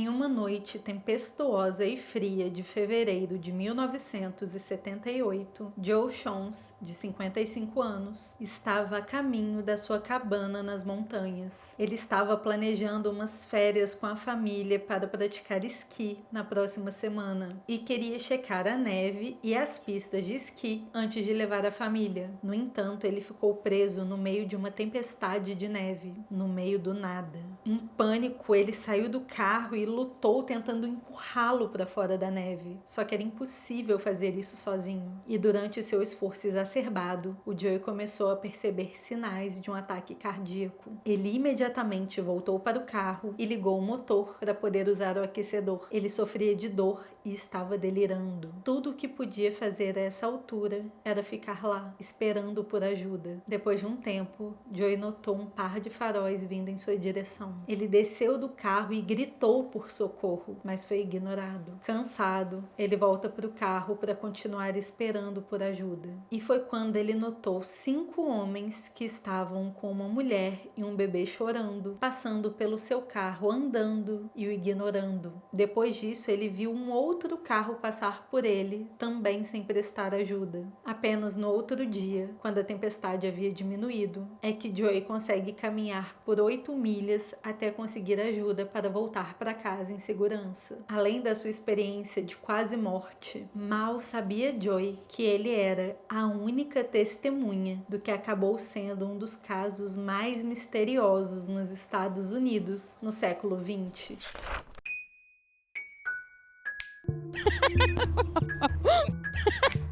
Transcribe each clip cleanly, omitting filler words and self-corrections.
Em uma noite tempestuosa e fria de fevereiro de 1978, Joe Jones, de 55 anos, estava a caminho da sua cabana nas montanhas. Ele estava planejando umas férias com a família para praticar esqui na próxima semana e queria checar a neve e as pistas de esqui antes de levar a família. No entanto, ele ficou preso no meio de uma tempestade de neve, no meio do nada. Em pânico, ele saiu do carro e lutou tentando empurrá-lo para fora da neve. Só que era impossível fazer isso sozinho. E durante o seu esforço exacerbado, o Joey começou a perceber sinais de um ataque cardíaco. Ele imediatamente voltou para o carro e ligou o motor para poder usar o aquecedor. Ele sofria de dor e estava delirando. Tudo o que podia fazer a essa altura era ficar lá, esperando por ajuda. Depois de um tempo, Joey notou um par de faróis vindo em sua direção. Ele desceu do carro e gritou por socorro, mas foi ignorado. Cansado, ele volta para o carro para continuar esperando por ajuda. E foi quando ele notou 5 homens que estavam com uma mulher e um bebê chorando, passando pelo seu carro andando e o ignorando. Depois disso, ele viu um outro carro passar por ele, também sem prestar ajuda. Apenas no outro dia, quando a tempestade havia diminuído, é que Joey consegue caminhar por 8 milhas até conseguir ajuda para voltar para casa em segurança. Além da sua experiência de quase morte, mal sabia Joey que ele era a única testemunha do que acabou sendo um dos casos mais misteriosos nos Estados Unidos no século XX.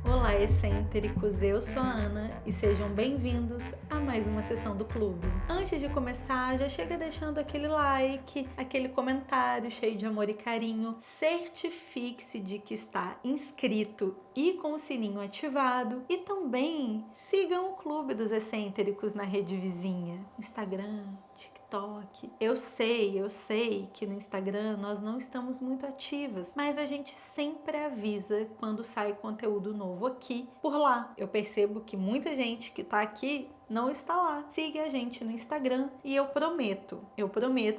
Olá, excêntricos! Eu sou a Ana e sejam bem-vindos a mais uma sessão do clube. Antes de começar, já chega deixando aquele like, aquele comentário cheio de amor e carinho. Certifique-se de que está inscrito e com o sininho ativado. E também sigam o Clube dos Excêntricos na rede vizinha, Instagram, TikTok. Eu sei que no Instagram nós não estamos muito ativas, mas a gente sempre avisa quando sai conteúdo novo aqui por lá. Eu percebo que muita gente que tá aqui não está lá. Siga a gente no Instagram e eu prometo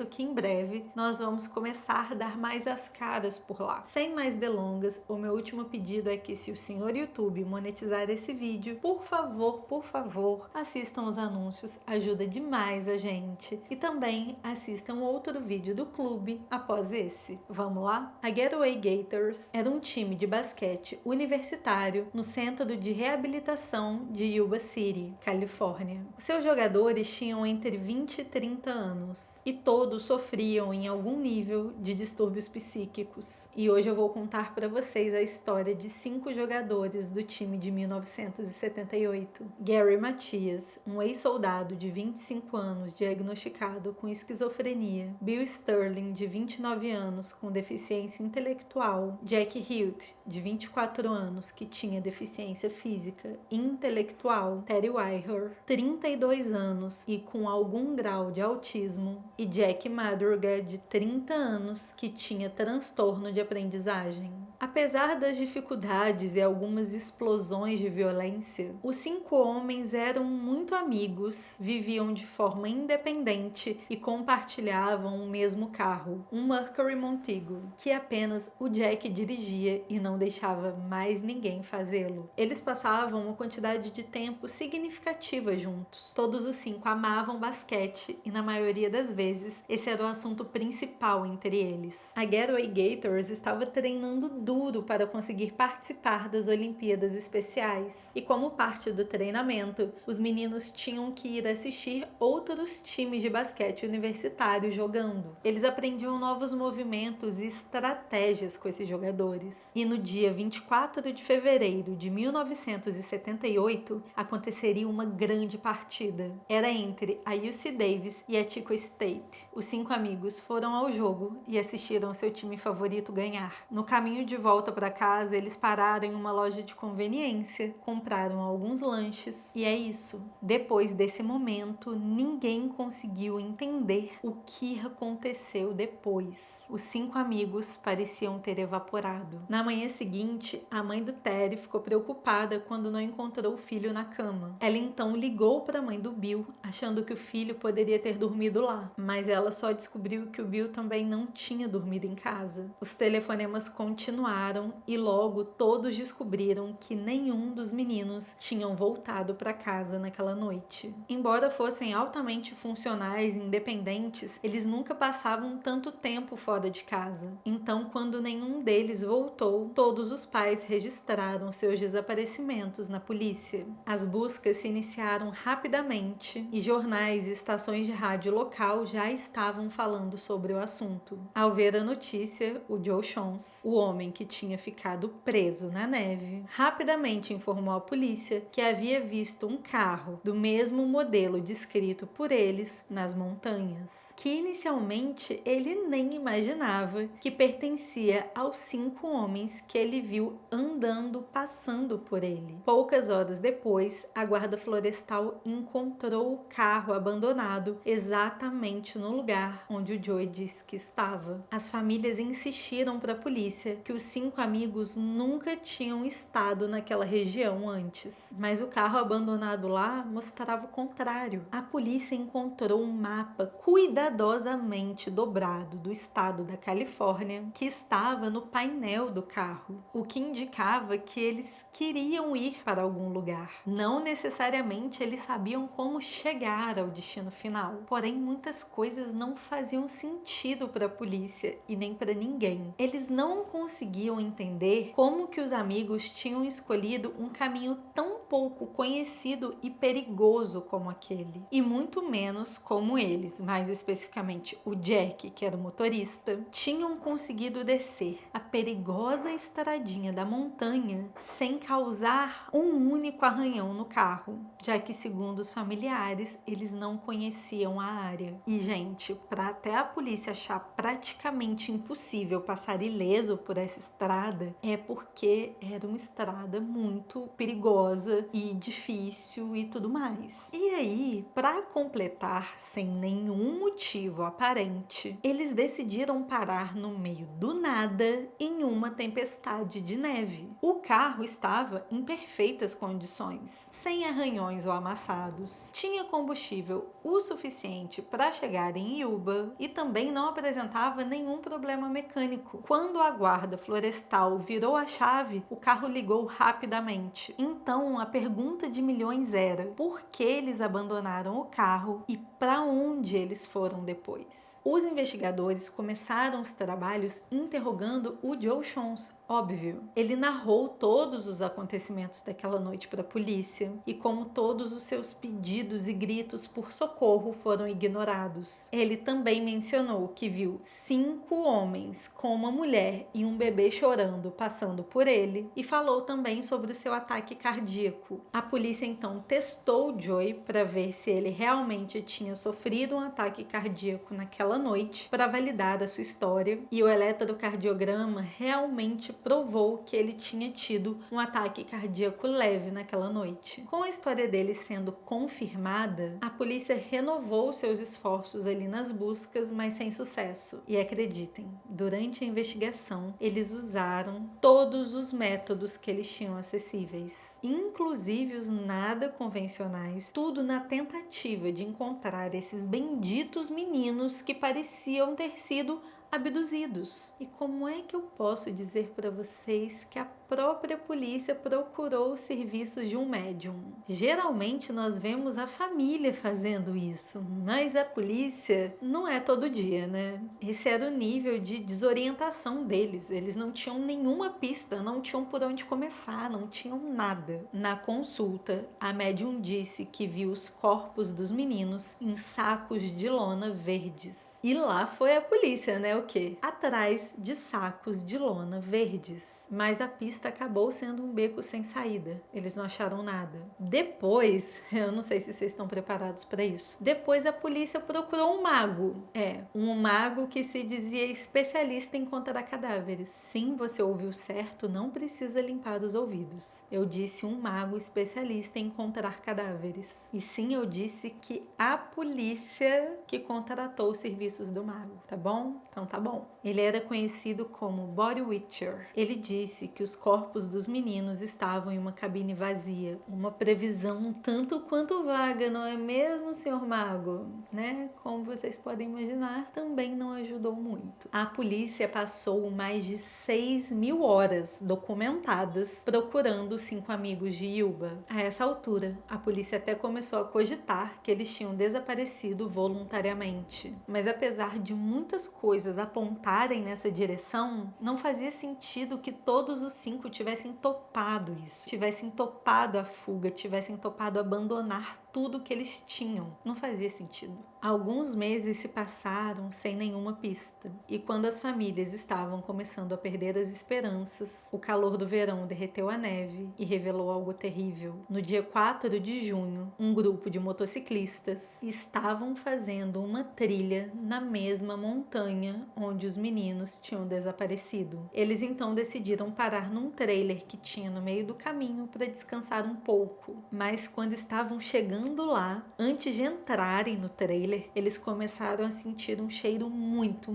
que em breve nós vamos começar a dar mais as caras por lá. Sem mais delongas, o meu último pedido é que se o senhor YouTube monetizar esse vídeo, por favor, assistam os anúncios, ajuda demais a gente. E também assistam outro vídeo do clube após esse. Vamos lá? A Getaway Gators era um time de basquete universitário no Centro de Reabilitação de Yuba City, Califórnia. Os seus jogadores tinham entre 20 e 30 anos e todos sofriam em algum nível de distúrbios psíquicos. E hoje eu vou contar para vocês a história de 5 jogadores do time de 1978. Gary Matias, um ex-soldado de 25 anos diagnosticado com esquizofrenia. Bill Sterling, de 29 anos, com deficiência intelectual. Jack Hilt, de 24 anos, que tinha deficiência física e intelectual. Terry Weiher, 32 anos e com algum grau de autismo, e Jack Madruga, de 30 anos, que tinha transtorno de aprendizagem. Apesar das dificuldades e algumas explosões de violência, os 5 homens eram muito amigos, viviam de forma independente e compartilhavam o mesmo carro, um Mercury Montego, que apenas o Jack dirigia e não deixava mais ninguém fazê-lo. Eles passavam uma quantidade de tempo significativa juntos. Todos os 5 amavam basquete e, na maioria das vezes, esse era o assunto principal entre eles. A Getaway Gators estava treinando duro para conseguir participar das Olimpíadas Especiais. E como parte do treinamento, os meninos tinham que ir assistir outros times de basquete universitário jogando. Eles aprendiam novos movimentos e estratégias com esses jogadores. E no dia 24 de fevereiro de 1978, aconteceria uma grande partida. Era entre a UC Davis e a Chico State. Os 5 amigos foram ao jogo e assistiram seu time favorito ganhar. No caminho de volta para casa, eles pararam em uma loja de conveniência, compraram alguns lanches e é isso. Depois desse momento, ninguém conseguiu entender o que aconteceu depois. Os 5 amigos pareciam ter evaporado. Na manhã seguinte, a mãe do Terry ficou preocupada quando não encontrou o filho na cama. Ela então ligou ligou para a mãe do Bill, achando que o filho poderia ter dormido lá, mas ela só descobriu que o Bill também não tinha dormido em casa. Os telefonemas continuaram e logo todos descobriram que nenhum dos meninos tinham voltado para casa naquela noite. Embora fossem altamente funcionais e independentes, eles nunca passavam tanto tempo fora de casa. Então, quando nenhum deles voltou, todos os pais registraram seus desaparecimentos na polícia. As buscas se iniciaram rapidamente e jornais e estações de rádio local já estavam falando sobre o assunto. Ao ver a notícia, o Joe Jones, o homem que tinha ficado preso na neve, rapidamente informou à polícia que havia visto um carro do mesmo modelo descrito por eles nas montanhas, que inicialmente ele nem imaginava que pertencia aos 5 homens que ele viu andando, passando por ele. Poucas horas depois, a guarda florestal encontrou o carro abandonado exatamente no lugar onde o Joey disse que estava. As famílias insistiram para a polícia que os 5 amigos nunca tinham estado naquela região antes, mas o carro abandonado lá mostrava o contrário. A polícia encontrou um mapa cuidadosamente dobrado do estado da Califórnia que estava no painel do carro, o que indicava que eles queriam ir para algum lugar. Não necessariamente eles sabiam como chegar ao destino final, porém muitas coisas não faziam sentido para a polícia e nem para ninguém. Eles não conseguiam entender como que os amigos tinham escolhido um caminho tão pouco conhecido e perigoso como aquele, e muito menos como eles, mais especificamente o Jack, que era o motorista, tinham conseguido descer a perigosa estradinha da montanha sem causar um único arranhão no carro, já que, segundo os familiares, eles não conheciam a área. E, gente, para até a polícia achar praticamente impossível passar ileso por essa estrada, é porque era uma estrada muito perigosa e difícil e tudo mais. E aí, para completar, sem nenhum motivo aparente, eles decidiram parar no meio do nada em uma tempestade de neve. O carro estava em perfeitas condições, sem arranhões ou amassados. Tinha combustível o suficiente para chegar em Yuba e também não apresentava nenhum problema mecânico. Quando a guarda florestal virou a chave, o carro ligou rapidamente. Então, a pergunta de milhões era: por que eles abandonaram o carro e para onde eles foram depois? Os investigadores começaram os trabalhos interrogando o Joe Jones, óbvio. Ele narrou todos os acontecimentos daquela noite para a polícia e como todos os seus pedidos e gritos por socorro foram ignorados. Ele também mencionou que viu 5 homens com uma mulher e um bebê chorando passando por ele e falou também sobre o seu ataque cardíaco. A polícia então testou Joey para ver se ele realmente tinha sofrido um ataque cardíaco naquela noite para validar a sua história, e o eletrocardiograma realmente provou que ele tinha tido um ataque cardíaco leve naquela noite. Com a história dele sendo confirmada, a polícia renovou seus esforços ali nas buscas, mas sem sucesso. E acreditem, durante a investigação, eles usaram todos os métodos que eles tinham acessíveis, inclusive os nada convencionais, tudo na tentativa de encontrar esses benditos meninos que pareciam ter sido abduzidos. E como é que eu posso dizer para vocês que a própria polícia procurou os serviços de um médium? Geralmente nós vemos a família fazendo isso, mas a polícia não é todo dia, né? Esse era o nível de desorientação deles. Eles não tinham nenhuma pista, não tinham por onde começar, não tinham nada. Na consulta, a médium disse que viu os corpos dos meninos em sacos de lona verdes. E lá foi a polícia, né? O quê? Atrás de sacos de lona verdes. Mas a pista acabou sendo um beco sem saída. Eles não acharam nada. Depois, eu não sei se vocês estão preparados para isso. Depois a polícia procurou um mago. Um mago que se dizia especialista em encontrar cadáveres. Sim, você ouviu certo, não precisa limpar os ouvidos. Eu disse um mago especialista em encontrar cadáveres. E sim, eu disse que a polícia que contratou os serviços do mago, tá bom? Então tá bom. Ele era conhecido como Body Witcher. Ele disse que os corpos dos meninos estavam em uma cabine vazia. Uma previsão um tanto quanto vaga, não é mesmo, senhor mago? Né? Como vocês podem imaginar, também não ajudou muito. A polícia passou mais de 6.000 horas documentadas procurando os 5 amigos de Yuba. A essa altura, a polícia até começou a cogitar que eles tinham desaparecido voluntariamente. Mas apesar de muitas coisas apontarem nessa direção, não fazia sentido que todos os 5 tivessem topado isso, tivessem topado a fuga, tivessem topado abandonar tudo que eles tinham. Não fazia sentido. Alguns meses se passaram sem nenhuma pista, e quando as famílias estavam começando a perder as esperanças, o calor do verão derreteu a neve e revelou algo terrível. No dia 4 de junho, um grupo de motociclistas estavam fazendo uma trilha na mesma montanha onde os meninos tinham desaparecido. Eles então decidiram parar num trailer que tinha no meio do caminho para descansar um pouco, mas quando estavam chegando lá, antes de entrarem no trailer, eles começaram a sentir um cheiro muito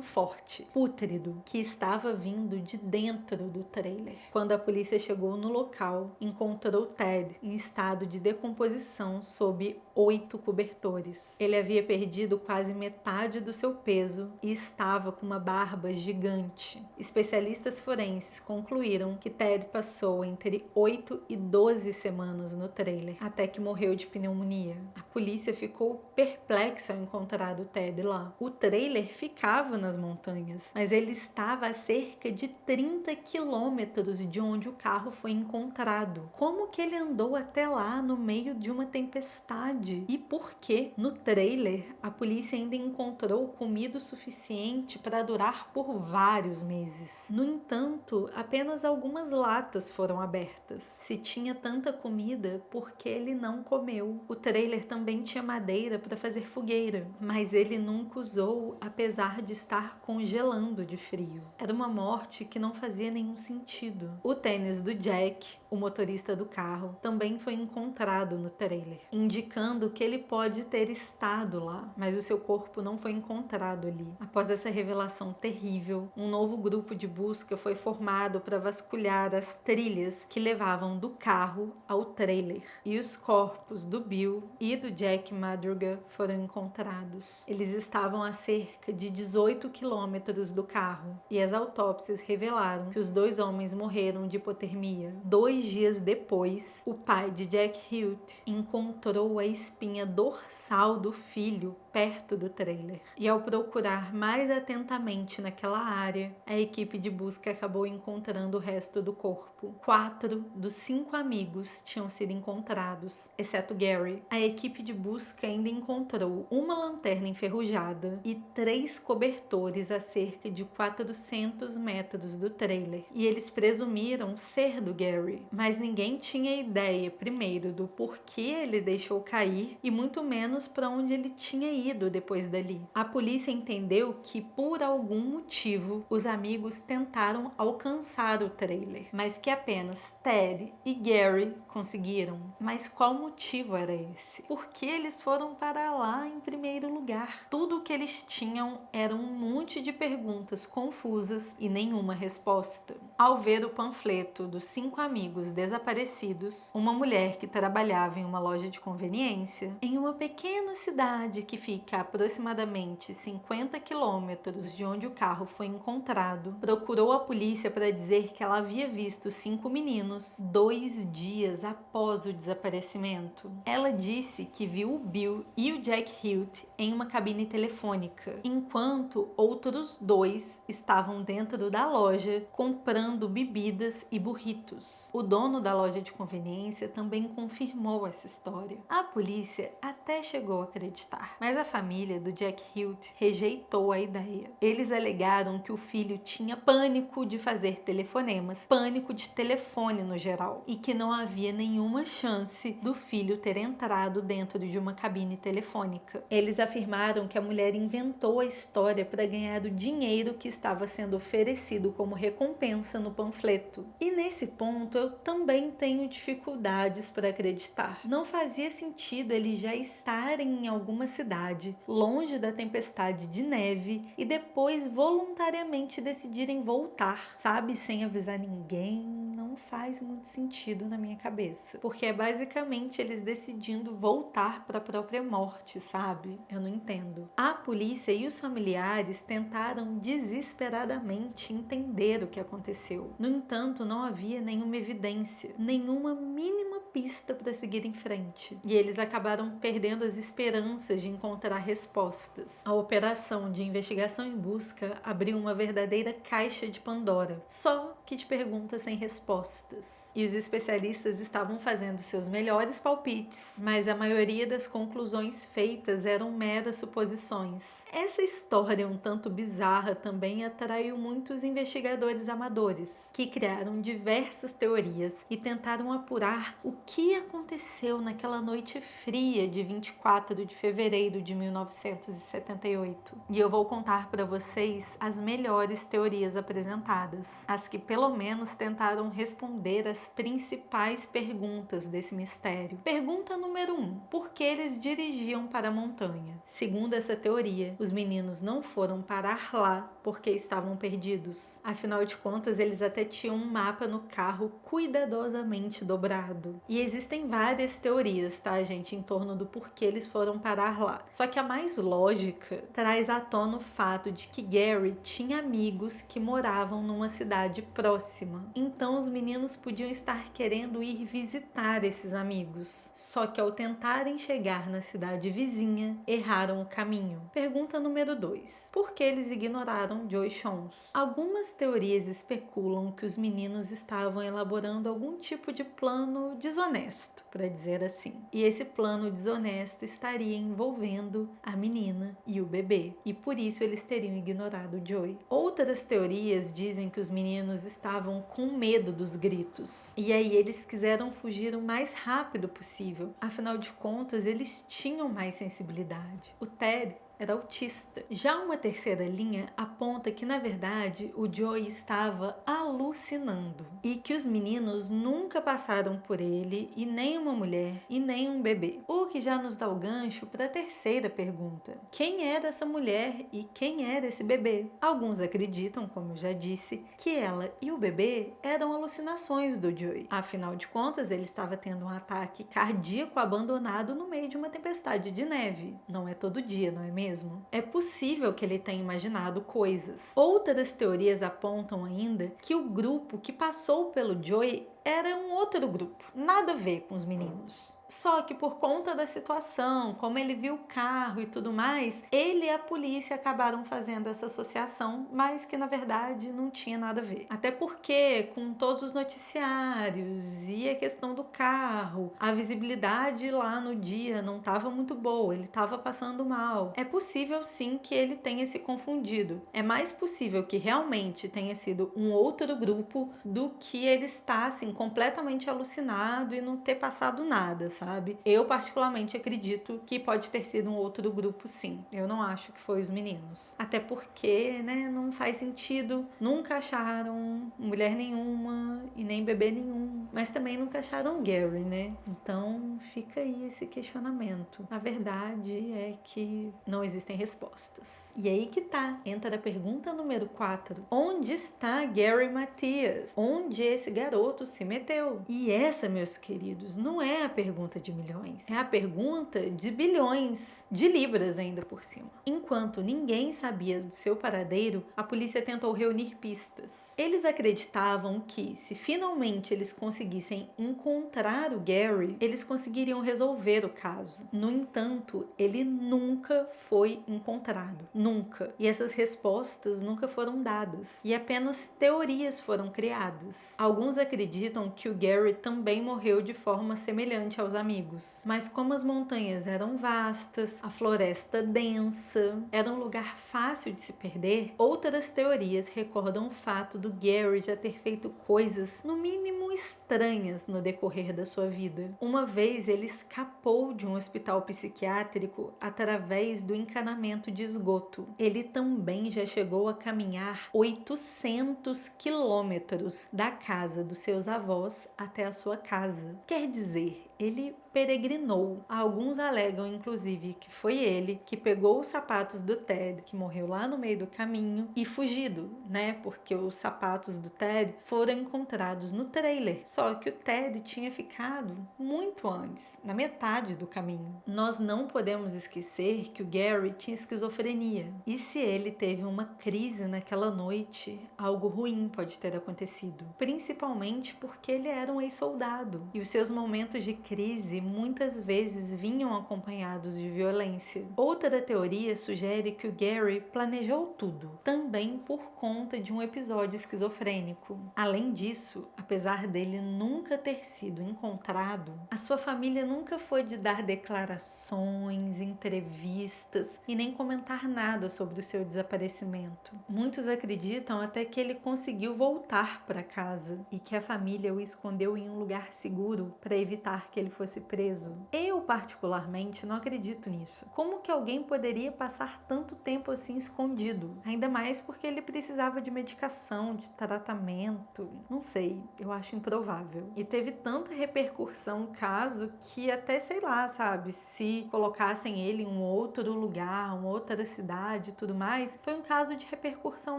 forte, pútrido, que estava vindo de dentro do trailer. Quando a polícia chegou no local, encontrou Ted em estado de decomposição sob 8 cobertores. Ele havia perdido quase metade do seu peso e estava com uma barba gigante. Especialistas forenses concluíram que Ted passou entre 8 e 12 semanas no trailer, até que morreu de pneumonia. A polícia ficou perplexa ao encontrar o Ted lá. O trailer ficava nas montanhas, mas ele estava a cerca de 30 quilômetros de onde o carro foi encontrado. Como que ele andou até lá no meio de uma tempestade? E por quê? No trailer, a polícia ainda encontrou comida o suficiente para durar por vários meses. No entanto, apenas algumas latas foram abertas. Se tinha tanta comida, por que ele não comeu? O trailer também tinha madeira para fazer fogueira, mas ele nunca usou, apesar de estar congelando de frio. Era uma morte que não fazia nenhum sentido. O tênis do Jack, o motorista do carro, também foi encontrado no trailer, indicando que ele pode ter estado lá, mas o seu corpo não foi encontrado ali. Após essa revelação terrível, um novo grupo de busca foi formado para vasculhar as trilhas que levavam do carro ao trailer, e os corpos do Bill e do Jack Madruga foram encontrados. Eles estavam a cerca de 18 quilômetros do carro, e as autópsias revelaram que os 2 homens morreram de hipotermia. 2 dias depois, o pai de Jack Hilt encontrou a espinha dorsal do filho perto do trailer. E ao procurar mais atentamente naquela área, a equipe de busca acabou encontrando o resto do corpo. 4 dos 5 amigos tinham sido encontrados, exceto Gary. A equipe de busca ainda encontrou uma lanterna enferrujada e 3 cobertores a cerca de 400 metros do trailer. E eles presumiram ser do Gary, mas ninguém tinha ideia, primeiro, do porquê ele deixou cair e muito menos para onde ele tinha ido depois dali. A polícia entendeu que, por algum motivo, os amigos tentaram alcançar o trailer, mas que apenas Ted e Gary conseguiram. Mas qual motivo era esse? Por que eles foram para lá em primeiro lugar? Tudo o que eles tinham era um monte de perguntas confusas e nenhuma resposta. Ao ver o panfleto dos 5 amigos desaparecidos, uma mulher que trabalhava em uma loja de conveniência em uma pequena cidade que fica a aproximadamente 50 quilômetros de onde o carro foi encontrado, procurou a polícia para dizer que ela havia visto 5 meninos 2 dias após o desaparecimento. Ela disse que viu o Bill e o Jack Hilt em uma cabine telefônica, enquanto outros 2 estavam dentro da loja comprando bebidas e burritos. O dono da loja de conveniência também confirmou essa história. A polícia até chegou a acreditar, mas a família do Jack Hilt rejeitou a ideia. Eles alegaram que o filho tinha pânico de fazer telefonemas, pânico de telefone no geral, e que não havia nenhuma chance do filho ter entrado dentro de uma cabine telefônica. Eles afirmaram que a mulher inventou a história para ganhar o dinheiro que estava sendo oferecido como recompensa no panfleto. E nesse ponto eu também tenho dificuldades para acreditar. Não fazia sentido eles já estarem em alguma cidade cidade, longe da tempestade de neve, e depois voluntariamente decidirem voltar, sabe, sem avisar ninguém, não faz muito sentido na minha cabeça. Porque é basicamente eles decidindo voltar para a própria morte, sabe? Eu não entendo. A polícia e os familiares tentaram desesperadamente entender o que aconteceu. No entanto, não havia nenhuma evidência, nenhuma mínima pista para seguir em frente. E eles acabaram perdendo as esperanças de encontrar respostas. A operação de investigação em busca abriu uma verdadeira caixa de Pandora, só que de perguntas sem respostas. E os especialistas estavam fazendo seus melhores palpites, mas a maioria das conclusões feitas eram meras suposições. Essa história um tanto bizarra também atraiu muitos investigadores amadores, que criaram diversas teorias e tentaram apurar o que aconteceu naquela noite fria de 24 de fevereiro de 1978. E eu vou contar para vocês as melhores teorias apresentadas, as que pelo menos tentaram responder as principais perguntas desse mistério. Pergunta número 1: por que eles dirigiam para a montanha? Segundo essa teoria, os meninos não foram parar lá porque estavam perdidos. Afinal de contas, eles até tinham um mapa no carro cuidadosamente dobrado. E existem várias teorias, tá, gente, em torno do porquê eles foram parar lá. Só que a mais lógica traz à tona o fato de que Gary tinha amigos que moravam numa cidade próxima. Então os meninos podiam estar querendo ir visitar esses amigos. Só que ao tentarem chegar na cidade vizinha, erraram o caminho. Pergunta número 2: por que eles ignoraram Joy Jones? Algumas teorias especulam que os meninos estavam elaborando algum tipo de plano desonesto, para dizer assim. E esse plano desonesto estaria envolvendo a menina e o bebê, e por isso eles teriam ignorado Joy. Outras teorias dizem que os meninos estavam com medo dos gritos, e aí eles quiseram fugir o mais rápido possível. Afinal de contas, eles tinham mais sensibilidade. O Ted era autista. Já uma terceira linha aponta que, na verdade, o Joey estava alucinando e que os meninos nunca passaram por ele, e nem uma mulher e nem um bebê. O que já nos dá o gancho para a terceira pergunta: quem era essa mulher e quem era esse bebê? Alguns acreditam, como eu já disse, que ela e o bebê eram alucinações do Joey. Afinal de contas, ele estava tendo um ataque cardíaco abandonado no meio de uma tempestade de neve. Não é todo dia, não é mesmo? É possível que ele tenha imaginado coisas. Outras teorias apontam ainda que o grupo que passou pelo Joey era um outro grupo, nada a ver com os meninos. Só que por conta da situação, como ele viu o carro e tudo mais, ele e a polícia acabaram fazendo essa associação, mas que na verdade não tinha nada a ver. Até porque, com todos os noticiários e a questão do carro, a visibilidade lá no dia não estava muito boa, ele estava passando mal. É possível sim que ele tenha se confundido. É mais possível que realmente tenha sido um outro grupo do que ele estar assim completamente alucinado e não ter passado nada, sabe? Eu particularmente acredito que pode ter sido um outro grupo, sim. Eu não acho que foi os meninos. Até porque, né, não faz sentido. Nunca acharam mulher nenhuma e nem bebê nenhum. Mas também nunca acharam Gary, né? Então fica aí esse questionamento. A verdade é que não existem respostas. E aí que tá. Entra a pergunta número 4. Onde está Gary Matias? Onde esse garoto se meteu? E essa, meus queridos, não é a pergunta de milhões, é a pergunta de bilhões de libras ainda por cima. Enquanto ninguém sabia do seu paradeiro, a polícia tentou reunir pistas. Eles acreditavam que, se finalmente eles conseguissem encontrar o Gary, eles conseguiriam resolver o caso. No entanto, ele nunca foi encontrado. Nunca. E essas respostas nunca foram dadas. E apenas teorias foram criadas. Alguns acreditam que o Gary também morreu de forma semelhante aos amigos. Mas como as montanhas eram vastas, a floresta densa, era um lugar fácil de se perder, outras teorias recordam o fato do Gary já ter feito coisas, no mínimo estranhas, no decorrer da sua vida. Uma vez ele escapou de um hospital psiquiátrico através do encanamento de esgoto. Ele também já chegou a caminhar 800 quilômetros da casa dos seus avós até a sua casa. Quer dizer, ele peregrinou. Alguns alegam, inclusive, que foi ele que pegou os sapatos do Ted, que morreu lá no meio do caminho, e fugido, né? Porque os sapatos do Ted foram encontrados no trailer. Só que o Ted tinha ficado muito antes, na metade do caminho. Nós não podemos esquecer que o Gary tinha esquizofrenia. E se ele teve uma crise naquela noite, algo ruim pode ter acontecido. Principalmente porque ele era um ex-soldado. E os seus momentos de crise muitas vezes vinham acompanhados de violência. Outra teoria sugere que o Gary planejou tudo, também por conta de um episódio esquizofrênico. Além disso, apesar dele nunca ter sido encontrado, a sua família nunca foi de dar declarações, entrevistas e nem comentar nada sobre o seu desaparecimento. Muitos acreditam até que ele conseguiu voltar para casa e que a família o escondeu em um lugar seguro para evitar que ele fosse preso. Eu, particularmente, não acredito nisso. Como que alguém poderia passar tanto tempo assim escondido? Ainda mais porque ele precisava de medicação, de tratamento. Não sei, eu acho improvável. E teve tanta repercussão o caso que até, sei lá, sabe, se colocassem ele em um outro lugar, uma outra cidade e tudo mais, foi um caso de repercussão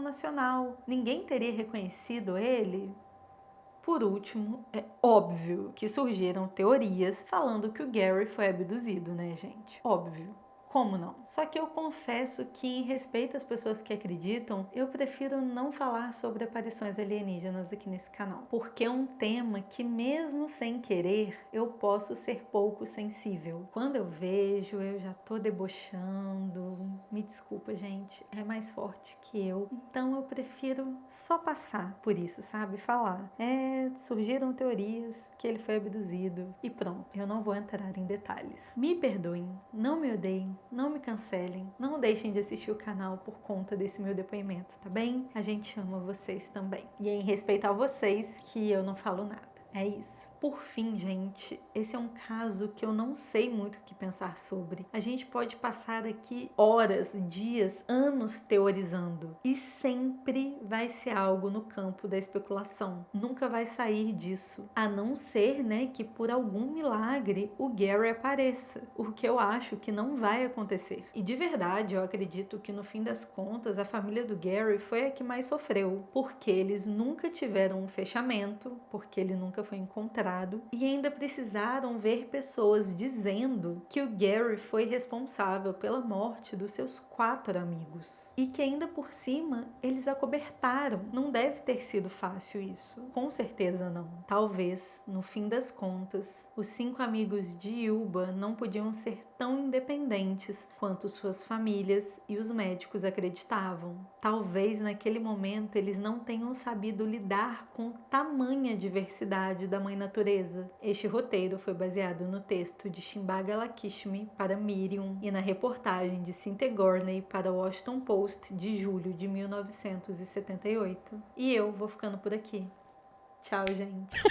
nacional. Ninguém teria reconhecido ele? Por último, é óbvio que surgiram teorias falando que o Gary foi abduzido, né, gente? Óbvio. Como não? Só que eu confesso que, em respeito às pessoas que acreditam, eu prefiro não falar sobre aparições alienígenas aqui nesse canal, porque é um tema que, mesmo sem querer, eu posso ser pouco sensível. Quando eu vejo, eu já tô debochando. Me desculpa, gente, é mais forte que eu. Então eu prefiro só passar por isso, sabe? Falar. Surgiram teorias que ele foi abduzido e pronto, eu não vou entrar em detalhes. Me perdoem, não me odeiem, não me cancelem, não deixem de assistir o canal por conta desse meu depoimento, tá bem? A gente ama vocês também. E é em respeito a vocês que eu não falo nada. É isso. Por fim, gente, esse é um caso que eu não sei muito o que pensar sobre. A gente pode passar aqui horas, dias, anos teorizando e sempre vai ser algo no campo da especulação. Nunca vai sair disso, a não ser, né, que por algum milagre o Gary apareça, o que eu acho que não vai acontecer. E de verdade, eu acredito que no fim das contas a família do Gary foi a que mais sofreu, porque eles nunca tiveram um fechamento, porque ele nunca foi encontrado e ainda precisaram ver pessoas dizendo que o Gary foi responsável pela morte dos seus 4 amigos e que ainda por cima eles acobertaram. Não deve ter sido fácil isso, com certeza não. Talvez, no fim das contas, os 5 amigos de Yuba não podiam ser tão independentes quanto suas famílias e os médicos acreditavam. Talvez naquele momento eles não tenham sabido lidar com tamanha diversidade da mãe natureza. Este roteiro foi baseado no texto de Shimbaga Lakshmi para Medium e na reportagem de Cynthia Gorney para o Washington Post de julho de 1978. E eu vou ficando por aqui. Tchau, gente!